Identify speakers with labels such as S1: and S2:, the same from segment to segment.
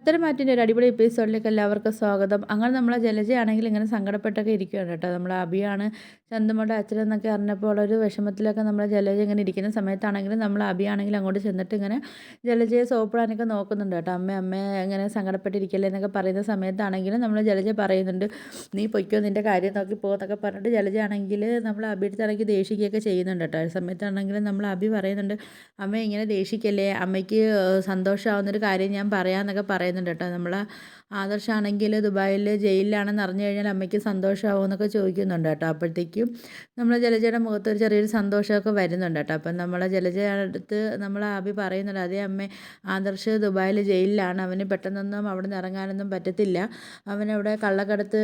S1: പത്തരമാറ്റിൻ്റെ ഒരു അടിപൊളി എപ്പിസോഡിലേക്ക് എല്ലാവർക്കും സ്വാഗതം. അങ്ങനെ നമ്മളെ ജലജയാണെങ്കിൽ ഇങ്ങനെ സങ്കടപ്പെട്ടൊക്കെ ഇരിക്കുകയാണ് കേട്ടോ. നമ്മളെ അഭിയാണ് ചന്തുമോളുടെ അച്ഛനെന്നൊക്കെ അറിഞ്ഞപ്പോൾ ഒരു വിഷമത്തിലൊക്കെ നമ്മളെ ജലജ ഇങ്ങനെ ഇരിക്കുന്ന സമയത്താണെങ്കിലും നമ്മൾ അഭിയാണെങ്കിൽ അങ്ങോട്ട് ചെന്നിട്ട് ഇങ്ങനെ ജലജയെ സോപ്പിടാനൊക്കെ നോക്കുന്നുണ്ട് കേട്ടോ. അമ്മ ഇങ്ങനെ സങ്കടപ്പെട്ടിരിക്കല്ലേ എന്നൊക്കെ പറയുന്ന സമയത്താണെങ്കിലും നമ്മൾ ജലജ പറയുന്നുണ്ട്, നീ പൊയ്ക്കോ, നിൻ്റെ കാര്യം നോക്കി പോകുന്നൊക്കെ പറഞ്ഞിട്ട് ജലജയാണെങ്കിൽ നമ്മൾ അഭിയെടുത്താണെങ്കിൽ ദേഷിക്കുകയൊക്കെ ചെയ്യുന്നുണ്ട് കേട്ടോ. ആ സമയത്താണെങ്കിലും നമ്മൾ അഭി പറയുന്നുണ്ട്, അമ്മ ഇങ്ങനെ ദേഷിക്കല്ലേ, അമ്മയ്ക്ക് സന്തോഷമാവുന്നൊരു കാര്യം ഞാൻ പറയാമെന്നൊക്കെ പറയുന്നുണ്ട് കേട്ടോ. നമ്മൾ ആദർശാണെങ്കിൽ ദുബായിൽ ജയിലിലാണെന്ന് അറിഞ്ഞു കഴിഞ്ഞാൽ അമ്മയ്ക്ക് സന്തോഷമാവും എന്നൊക്കെ ചോദിക്കുന്നുണ്ട് കേട്ടോ. അപ്പോഴത്തേക്കും നമ്മൾ ജലജയുടെ മുഖത്ത് ഒരു ചെറിയൊരു സന്തോഷമൊക്കെ വരുന്നുണ്ട് കേട്ടോ. അപ്പം നമ്മളെ ജലജയുടെ അടുത്ത് നമ്മൾ അഭി പറയുന്നുണ്ട്, അതേ അമ്മേ, ആദർശ് ദുബായിൽ ജയിലിലാണ്, അവന് പെട്ടെന്നൊന്നും അവിടെ നിന്ന് ഇറങ്ങാനൊന്നും പറ്റത്തില്ല, അവനവിടെ കള്ളക്കടത്ത്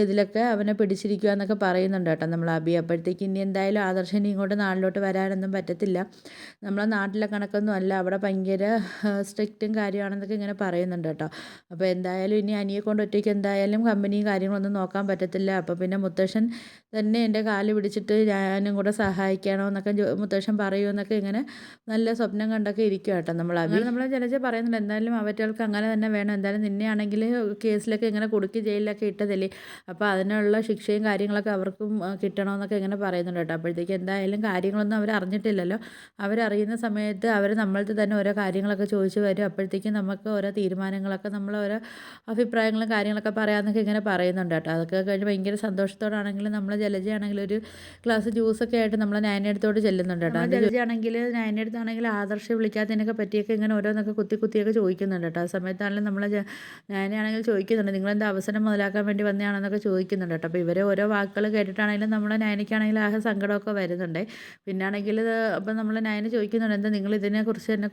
S1: ഇതിലൊക്കെ അവനെ പിടിച്ചിരിക്കുക എന്നൊക്കെ പറയുന്നുണ്ട് കേട്ടോ നമ്മൾ അഭി. അപ്പോഴത്തേക്ക് ഇനി എന്തായാലും ആദർശിനി ഇങ്ങോട്ട് നാട്ടിലോട്ട് വരാനൊന്നും പറ്റത്തില്ല, നമ്മളെ നാട്ടിലെ കണക്കൊന്നും അല്ല, അവിടെ ഭയങ്കര സ്ട്രിക്റ്റും കാര്യമാണെന്നൊക്കെ ഇങ്ങനെ പറയുന്നുണ്ട് കേട്ടോ. അപ്പോൾ എന്തായാലും ഇനി അനിയെ കൊണ്ട് ഒറ്റയ്ക്ക് എന്തായാലും കമ്പനിയും കാര്യങ്ങളൊന്നും നോക്കാൻ പറ്റത്തില്ല. അപ്പോൾ പിന്നെ മുത്തശ്ശൻ തന്നെ എൻ്റെ കാല് പിടിച്ചിട്ട് ഞാനും കൂടെ സഹായിക്കണോ എന്നൊക്കെ മുത്തശ്ശൻ പറയുമെന്നൊക്കെ ഇങ്ങനെ നല്ല സ്വപ്നം കണ്ടൊക്കെ ഇരിക്കുക കേട്ടോ നമ്മൾ. അങ്ങനെ നമ്മളെ ജലജ പറയുന്നുണ്ട്, എന്തായാലും അവറ്റകൾക്ക് അങ്ങനെ തന്നെ വേണം, എന്തായാലും നിന്നെയാണെങ്കിൽ കേസിലൊക്കെ ഇങ്ങനെ കുടുക്കി ജയിലിലൊക്കെ ഇട്ടതല്ലേ, അപ്പോൾ അതിനുള്ള ശിക്ഷയും കാര്യങ്ങളൊക്കെ അവർക്കും കിട്ടണമെന്നൊക്കെ ഇങ്ങനെ പറയുന്നുണ്ട് കേട്ടോ. അപ്പോഴത്തേക്ക് എന്തായാലും കാര്യങ്ങളൊന്നും അവർ അറിഞ്ഞിട്ടില്ലല്ലോ, അവരറിയുന്ന സമയത്ത് അവർ നമ്മൾക്ക് തന്നെ ഓരോ കാര്യങ്ങളൊക്കെ ചോദിച്ചു വരും. അപ്പോഴത്തേക്കും നമുക്ക് ഓരോ തീരുമാനങ്ങളൊക്കെ നമ്മൾ ഓരോ അഭിപ്രായങ്ങളും കാര്യങ്ങളൊക്കെ പറയാമെന്നൊക്കെ ഇങ്ങനെ പറയുന്നുണ്ട് കേട്ടോ. അതൊക്കെ കഴിഞ്ഞ് ഭയങ്കര സന്തോഷത്തോടാണെങ്കിലും നമ്മൾ ജലജയാണെങ്കിൽ ഒരു ഗ്ലാസ് ജ്യൂസൊക്കെ ആയിട്ട് നമ്മൾ നയനടുത്തോട്ട് ചെല്ലുന്നുണ്ട് കേട്ടോ. ജലജയാണെങ്കിൽ നയനടുത്താണെങ്കിൽ ആദർശം വിളിക്കാത്തതിനൊക്കെ പറ്റിയൊക്കെ ഇങ്ങനെ ഓരോന്നൊക്കെ കുത്തിയൊക്കെ ചോദിക്കുന്നുണ്ട് കേട്ടോ. ആ സമയത്താണെങ്കിലും നമ്മൾ നയനയാണെങ്കിൽ ചോദിക്കുന്നുണ്ട്, നിങ്ങളെന്താ അവസരം മുതലാക്കാൻ വേണ്ടി വന്നതാണെന്നൊക്കെ ചോദിക്കുന്നുണ്ട് കേട്ടോ. അപ്പോൾ ഇവരെ ഓരോ വാക്കുകൾ കേട്ടിട്ടാണെങ്കിലും നമ്മളെ നയനയ്ക്കാണെങ്കിൽ ആകെ സങ്കടമൊക്കെ വരുന്നുണ്ട്. പിന്നാണെങ്കിൽ അപ്പം നമ്മൾ നയന ചോദിക്കുന്നുണ്ട്, എന്താ നിങ്ങൾ ഇതിനെക്കുറിച്ച് തന്നെ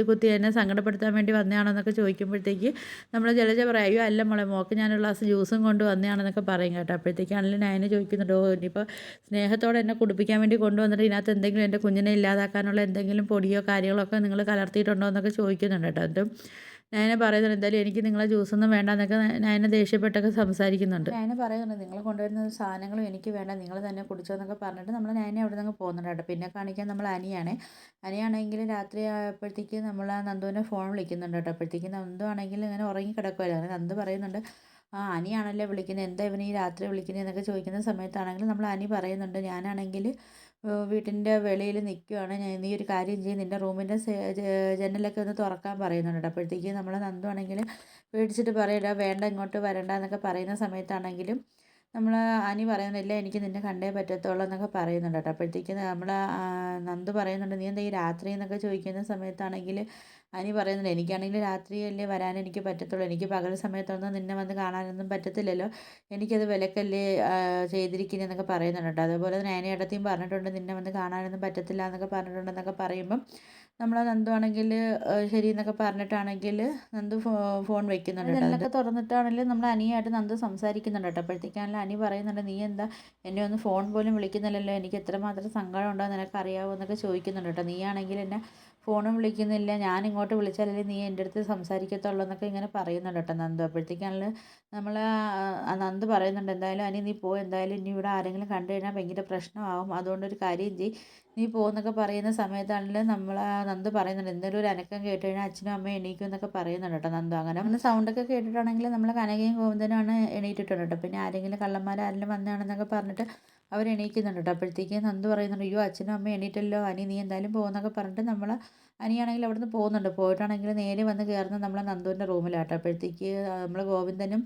S1: കുത്തി എന്നെ സങ്കടപ്പെടുത്താൻ വേണ്ടി വന്നതാണോ എന്നൊക്കെ ചോദിക്കുമ്പോഴത്തേക്ക് നമ്മൾ ജലജ പറയും, അയ്യോ അല്ല മോളെ, മോൾക്ക് ഞാനൊരു ഗ്ലാസ് ജ്യൂസും കൊണ്ട് വന്നതാണെന്നൊക്കെ പറയും കേട്ടോ. അപ്പോഴത്തേക്കാണെങ്കിലും നയന ചോദിക്കുന്നുണ്ട്, ഓ ഇനിയിപ്പോൾ സ്നേഹത്തോടെ എന്നെ കുടിപ്പിക്കാൻ വേണ്ടി കൊണ്ടുവന്നിട്ട് ഇതിനകത്ത് എന്തെങ്കിലും എൻ്റെ കുഞ്ഞിനെ ഇല്ലാതാക്കാനുള്ള എന്തെങ്കിലും പൊടിയോ കാര്യങ്ങളോ ഒക്കെ നിങ്ങൾ കലർത്തിയിട്ടുണ്ടോ എന്നൊക്കെ ചോദിക്കുന്നുണ്ട് കേട്ടോ. എന്നിട്ടും നയന പറയുന്നുണ്ട്, എന്തായാലും എനിക്ക് നിങ്ങളെ ജ്യൂസൊന്നും വേണ്ട എന്നൊക്കെ നയന ദേഷ്യപ്പെട്ടൊക്കെ സംസാരിക്കുന്നുണ്ട്. നയന പറയുന്നുണ്ട്, നിങ്ങൾ കൊണ്ടുവരുന്ന സാധനങ്ങളും എനിക്ക് വേണ്ട, നിങ്ങൾ തന്നെ കുടിച്ചോ എന്നൊക്കെ പറഞ്ഞിട്ട് നമ്മൾ നയന അവിടെ നിന്ന് പോകുന്നുണ്ട് കേട്ടോ. പിന്നെ കാണിക്കാൻ നമ്മൾ അനിയാണെങ്കിൽ രാത്രി ആയപ്പോഴത്തേക്ക് നമ്മൾ ആ നന്ദുവിനെ ഫോൺ വിളിക്കുന്നുണ്ട് കേട്ടോ. അപ്പോഴത്തേക്ക് നന്ദു ആണെങ്കിൽ ഇങ്ങനെ ഉറങ്ങി കിടക്കുമല്ലോ, അങ്ങനെ നന്ദു പറയുന്നുണ്ട്, ആ അനിയാണല്ലേ വിളിക്കുന്നത്, എന്താ ഇവന് ഈ രാത്രി വിളിക്കുന്നത് എന്നൊക്കെ ചോദിക്കുന്ന സമയത്താണെങ്കിൽ നമ്മൾ അനി പറയുന്നുണ്ട്, ഞാനാണെങ്കിൽ വീട്ടിൻ്റെ വെളിയിൽ നിൽക്കുവാണ്, നീ ഒരു കാര്യം ചെയ്യും, നിൻ്റെ റൂമിൻ്റെ ജനലൊക്കെ ഒന്ന് തുറക്കാൻ പറയുന്നുണ്ട്. അപ്പോഴത്തേക്ക് നമ്മൾ നന്ദു ആണെങ്കിൽ പേടിച്ചിട്ട് പറയില്ല, വേണ്ട ഇങ്ങോട്ട് വരണ്ട എന്നൊക്കെ പറയുന്ന സമയത്താണെങ്കിലും നമ്മൾ അനി പറയുന്നില്ല, എനിക്ക് നിന്നെ കണ്ടേ പറ്റത്തുള്ളൂ എന്നൊക്കെ പറയുന്നുണ്ട് കേട്ടോ. അപ്പോഴത്തേക്ക് നമ്മൾ നന്ദു പറയുന്നുണ്ട്, നീ എന്താ ഈ രാത്രി എന്നൊക്കെ ചോദിക്കുന്ന സമയത്താണെങ്കിൽ അനി പറയുന്നുണ്ട്, എനിക്കാണെങ്കിൽ രാത്രിയല്ലേ വരാൻ എനിക്ക് പറ്റത്തുള്ളൂ, എനിക്ക് പകൽ സമയത്തൊന്നും നിന്നെ വന്ന് കാണാനൊന്നും പറ്റത്തില്ലല്ലോ, എനിക്കത് വിലക്കല്ലേ ചെയ്തിരിക്കുന്നതെന്നൊക്കെ പറയുന്നുണ്ട് കേട്ടോ. അതേപോലെ നയനേട്ടത്തിയും പറഞ്ഞിട്ടുണ്ട്, നിന്നെ വന്ന് കാണാനൊന്നും പറ്റത്തില്ല എന്നൊക്കെ പറഞ്ഞിട്ടുണ്ടെന്നൊക്കെ പറയുമ്പം നമ്മൾ നന്ദു ആണെങ്കിൽ ശരി എന്നൊക്കെ പറഞ്ഞിട്ടാണെങ്കിൽ നന്ദു ഫോൺ വെക്കുന്നുണ്ട് കേട്ടോ. അതിലൊക്കെ തുറന്നിട്ടാണെങ്കിലും നമ്മൾ അനിയായിട്ട് നന്ദു സംസാരിക്കുന്നുണ്ട് കേട്ടോ. അപ്പോഴത്തേക്കാണെങ്കിലും അനി പറയുന്നുണ്ട്, നീ എന്താ എന്നെ ഒന്ന് ഫോൺ പോലും വിളിക്കുന്നില്ലല്ലോ, എനിക്ക് എത്രമാത്രം സങ്കടം ഉണ്ടോ നിനക്ക് അറിയാമോ എന്നൊക്കെ ചോദിക്കുന്നുണ്ട് കേട്ടോ. നീയാണെങ്കിൽ എന്നെ ഫോണും വിളിക്കുന്നില്ല, ഞാൻ ഇങ്ങോട്ട് വിളിച്ചാലല്ലേ നീ എൻ്റെ അടുത്ത് സംസാരിക്കത്തുള്ളൂ എന്നൊക്കെ ഇങ്ങനെ പറയുന്നുണ്ട് കേട്ടോ നന്ദു. അപ്പോഴത്തേക്കാണെങ്കിൽ നമ്മൾ നന്ദു പറയുന്നുണ്ട്, എന്തായാലും അനി നീ പോ, എന്തായാലും ഇനി ഇവിടെ ആരെങ്കിലും കണ്ടു കഴിഞ്ഞാൽ ഭയങ്കര പ്രശ്നമാവും, അതുകൊണ്ടൊരു കാര്യം ചെയ്യ്, നീ പോകുന്നൊക്കെ പറയുന്ന സമയത്താണെങ്കിലും നമ്മൾ നന്ദു പറയുന്നുണ്ട്, എന്തെങ്കിലും ഒരു അനക്കം കേട്ട് കഴിഞ്ഞാൽ അച്ഛനും അമ്മയും എണീക്കും എന്നൊക്കെ പറയുന്നുണ്ട് കേട്ടോ നന്ദു. അങ്ങനെ സൗണ്ടൊക്കെ കേട്ടിട്ടാണെങ്കിൽ നമ്മൾ കനകയും ഗോവിന്ദനുമാണ് എണീറ്റിട്ടുണ്ട് കേട്ടോ. പിന്നെ ആരെങ്കിലും കള്ളന്മാരാരെങ്കിലും വന്നതാണെന്നൊക്കെ പറഞ്ഞിട്ട് അവർ എണീക്കുന്നുണ്ട് കേട്ടോ. അപ്പോഴത്തേക്ക് നന്ദു പറയുന്നുണ്ട്, അയ്യോ അച്ഛനും അമ്മയും എണീറ്റല്ലോ, അനി നീ എന്തായാലും പോകുന്നൊക്കെ പറഞ്ഞിട്ട് നമ്മൾ അനിയാണെങ്കിൽ അവിടെ നിന്ന് പോകുന്നുണ്ട്. പോയിട്ടാണെങ്കിൽ നേരെ വന്ന് കയറുന്നത് നമ്മളെ നന്ദുവിൻ്റെ റൂമിലാട്ടോ. അപ്പോഴത്തേക്ക് നമ്മൾ ഗോവിന്ദനും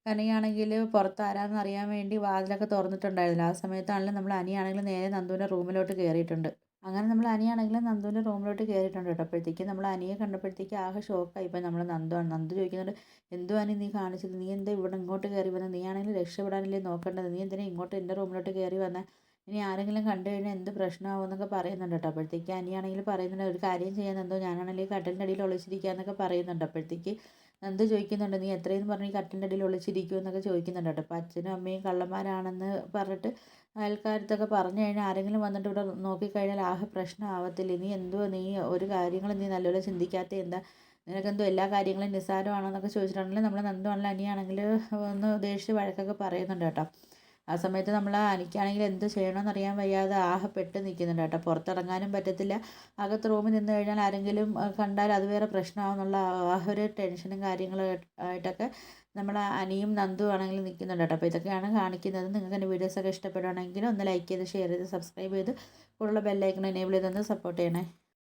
S1: കനകയാണെങ്കിൽ പുറത്ത് ആരാന്ന് അറിയാൻ വേണ്ടി വാതിലൊക്കെ തുറന്നിട്ടുണ്ടായിരുന്നില്ല. ആ സമയത്താണെങ്കിലും നമ്മൾ അനിയാണെങ്കിൽ നേരെ നന്ദുവിൻ്റെ റൂമിലോട്ട് കയറിയിട്ടുണ്ട്. അങ്ങനെ നമ്മൾ അനിയാണെങ്കിലും നന്ദുവിൻ്റെ റൂമിലോട്ട് കയറിയിട്ടുണ്ട് കേട്ടോ. അപ്പോഴത്തേക്ക് നമ്മൾ അനിയെ കണ്ടപ്പോഴത്തേക്ക് ആകെ ഷോക്കായി. ഇപ്പോൾ നമ്മൾ നന്ദു ചോദിക്കുന്നുണ്ട്, എന്തോ അനി നീ കാണിച്ചത്, നീ എന്താ ഇവിടെ ഇങ്ങോട്ട് കയറി വന്നത്, നീ ആണെങ്കിൽ രക്ഷപ്പെടാനല്ലേ നോക്കേണ്ടത്, നീ എന്തിനാ ഇങ്ങോട്ട് എൻ്റെ റൂമിലോട്ട് കയറി വന്നത്, ഇനി ആരെങ്കിലും കണ്ടു കഴിഞ്ഞാൽ എന്ത് പ്രശ്നമാവും എന്നൊക്കെ പറയുന്നുണ്ട് കേട്ടോ. അപ്പോഴത്തേക്ക് അനിയാണെങ്കിൽ പറയുന്നുണ്ട്, ഒരു കാര്യം ചെയ്യാൻ എന്തോ, ഞാനാണെങ്കിൽ കട്ടിലിൻ്റെ അടിയിൽ ഒളിച്ചിരിക്കുക എന്നൊക്കെ പറയുന്നുണ്ട്. അപ്പോഴത്തേക്ക് നന്ദു ചോദിക്കുന്നുണ്ട്, നീ എത്രയെന്ന് പറഞ്ഞ് ഈ കട്ടിലിൻ്റെ അടിയിൽ ഒളിച്ചിരിക്കും എന്നൊക്കെ ചോദിക്കുന്നുണ്ട് കേട്ടോ. അപ്പോൾ അച്ഛനും അമ്മയും കള്ളന്മാരാണെന്ന് പറഞ്ഞിട്ട് അയൽക്കാരത്തൊക്കെ പറഞ്ഞു കഴിഞ്ഞാൽ ആരെങ്കിലും വന്നിട്ട് ഇവിടെ നോക്കിക്കഴിഞ്ഞാൽ ആകെ പ്രശ്നമാവത്തില്ലേ, നീ എന്തുവാ, നീ ഒരു കാര്യങ്ങളും നീ നല്ലപോലെ ചിന്തിക്കാത്ത എന്താ, നിനക്കെന്തോ എല്ലാ കാര്യങ്ങളും നിസ്സാരമാണോ എന്നൊക്കെ ചോദിച്ചിട്ടുണ്ടെങ്കിൽ നമ്മൾ നന്ദു ആണെങ്കിൽ അനിയാണെങ്കിൽ ഒന്ന് ദേഷ്യ വഴക്കൊക്കെ പറയുന്നുണ്ട് കേട്ടോ. ആ സമയത്ത് നമ്മൾ എനിക്കാണെങ്കിൽ എന്ത് ചെയ്യണമെന്ന് അറിയാൻ വയ്യാതെ പെട്ട് നിൽക്കുന്നുണ്ട് കേട്ടോ. പുറത്തിറങ്ങാനും പറ്റത്തില്ല. അകത്ത് റൂമിൽ നിന്ന് കഴിഞ്ഞാൽ ആരെങ്കിലും കണ്ടാൽ അത് വേറെ പ്രശ്നമാവുന്നുള്ള ഒരു ടെൻഷനും കാര്യങ്ങളും ആയിട്ടൊക്കെ നമ്മുടെ അനിയും നന്ദു ആണെങ്കിലും നിൽക്കുന്നുണ്ട് കേട്ടോ. അപ്പോൾ ഇതൊക്കെയാണ് കാണിക്കുന്നത്. നിങ്ങൾക്ക് എൻ്റെ വീഡിയോസൊക്കെ ഇഷ്ടപ്പെടുകയാണെങ്കിൽ ഒന്ന് ലൈക്ക് ചെയ്ത് ഷെയർ ചെയ്ത് സബ്സ്ക്രൈബ് ചെയ്ത് കൂടുതലുള്ള ബെല്ലൈക്കൺ എനേബിൾ ചെയ്തൊന്ന് സപ്പോർട്ട് ചെയ്യണേ.